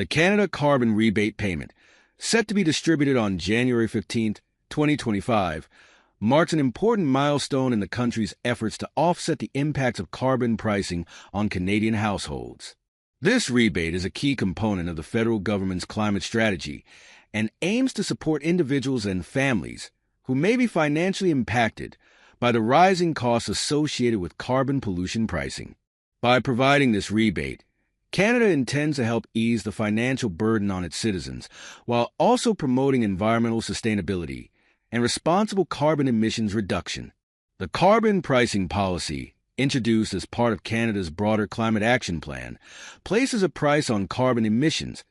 The Canada Carbon Rebate Payment, set to be distributed on January 15, 2025, marks an important milestone in the country's efforts to offset the impacts of carbon pricing on Canadian households. This rebate is a key component of the federal government's climate strategy and aims to support individuals and families who may be financially impacted by the rising costs associated with carbon pollution pricing. By providing this rebate, Canada intends to help ease the financial burden on its citizens while also promoting environmental sustainability and responsible carbon emissions reduction. The carbon pricing policy, introduced as part of Canada's broader climate action plan, places a price on carbon emissions,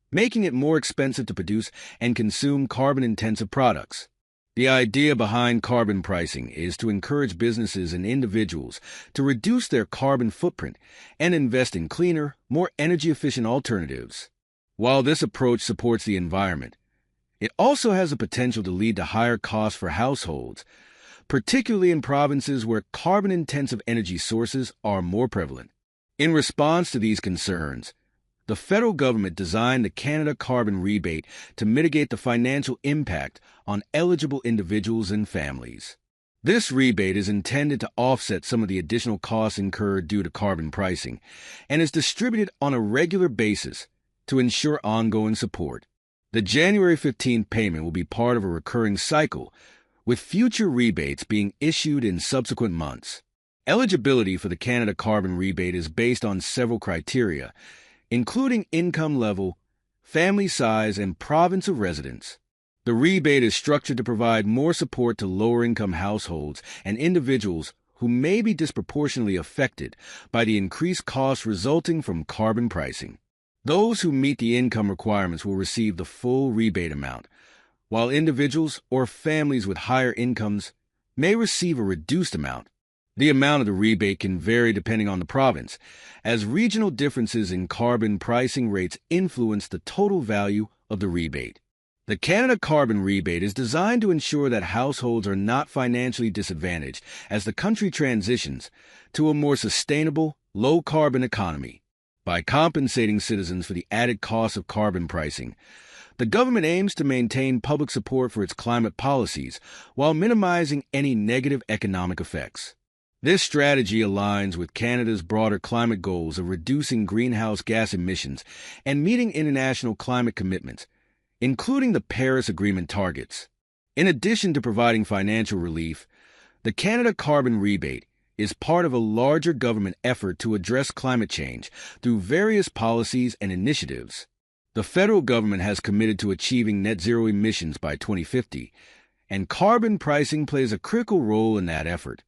making it more expensive to produce and consume carbon-intensive products. The idea behind carbon pricing is to encourage businesses and individuals to reduce their carbon footprint and invest in cleaner, more energy-efficient alternatives. While this approach supports the environment, it also has the potential to lead to higher costs for households, particularly in provinces where carbon-intensive energy sources are more prevalent. In response to these concerns, the federal government designed the Canada Carbon Rebate to mitigate the financial impact on eligible individuals and families. This rebate is intended to offset some of the additional costs incurred due to carbon pricing and is distributed on a regular basis to ensure ongoing support. The January 15th payment will be part of a recurring cycle, with future rebates being issued in subsequent months. Eligibility for the Canada Carbon Rebate is based on several criteria, including income level, family size, and province of residence. The rebate is structured to provide more support to lower-income households and individuals who may be disproportionately affected by the increased costs resulting from carbon pricing. Those who meet the income requirements will receive the full rebate amount, while individuals or families with higher incomes may receive a reduced amount. The amount of the rebate can vary depending on the province, as regional differences in carbon pricing rates influence the total value of the rebate. The Canada Carbon Rebate is designed to ensure that households are not financially disadvantaged as the country transitions to a more sustainable, low-carbon economy. By compensating citizens for the added costs of carbon pricing, the government aims to maintain public support for its climate policies while minimizing any negative economic effects. This strategy aligns with Canada's broader climate goals of reducing greenhouse gas emissions and meeting international climate commitments, including the Paris Agreement targets. In addition to providing financial relief, the Canada Carbon Rebate is part of a larger government effort to address climate change through various policies and initiatives. The federal government has committed to achieving net zero emissions by 2050, and carbon pricing plays a critical role in that effort.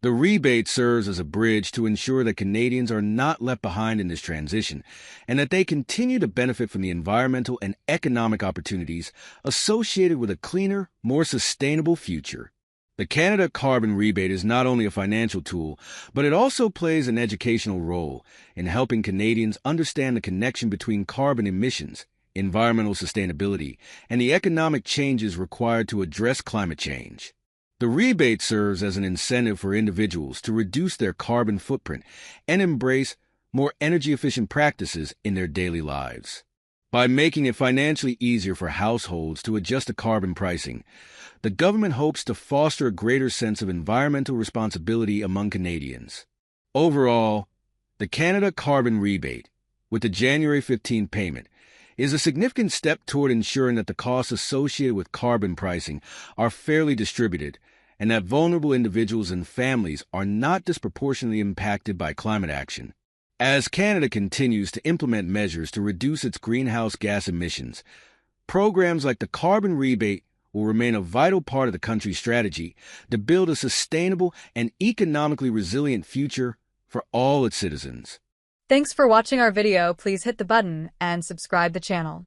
The rebate serves as a bridge to ensure that Canadians are not left behind in this transition and that they continue to benefit from the environmental and economic opportunities associated with a cleaner, more sustainable future. The Canada Carbon Rebate is not only a financial tool, but it also plays an educational role in helping Canadians understand the connection between carbon emissions, environmental sustainability, and the economic changes required to address climate change. The rebate serves as an incentive for individuals to reduce their carbon footprint and embrace more energy-efficient practices in their daily lives. By making it financially easier for households to adjust to carbon pricing, the government hopes to foster a greater sense of environmental responsibility among Canadians. Overall, the Canada Carbon Rebate, with the January 15 payment, is a significant step toward ensuring that the costs associated with carbon pricing are fairly distributed and that vulnerable individuals and families are not disproportionately impacted by climate action. As Canada continues to implement measures to reduce its greenhouse gas emissions, programs like the Carbon Rebate will remain a vital part of the country's strategy to build a sustainable and economically resilient future for all its citizens. Thanks for watching our video. Please hit the button and subscribe the channel.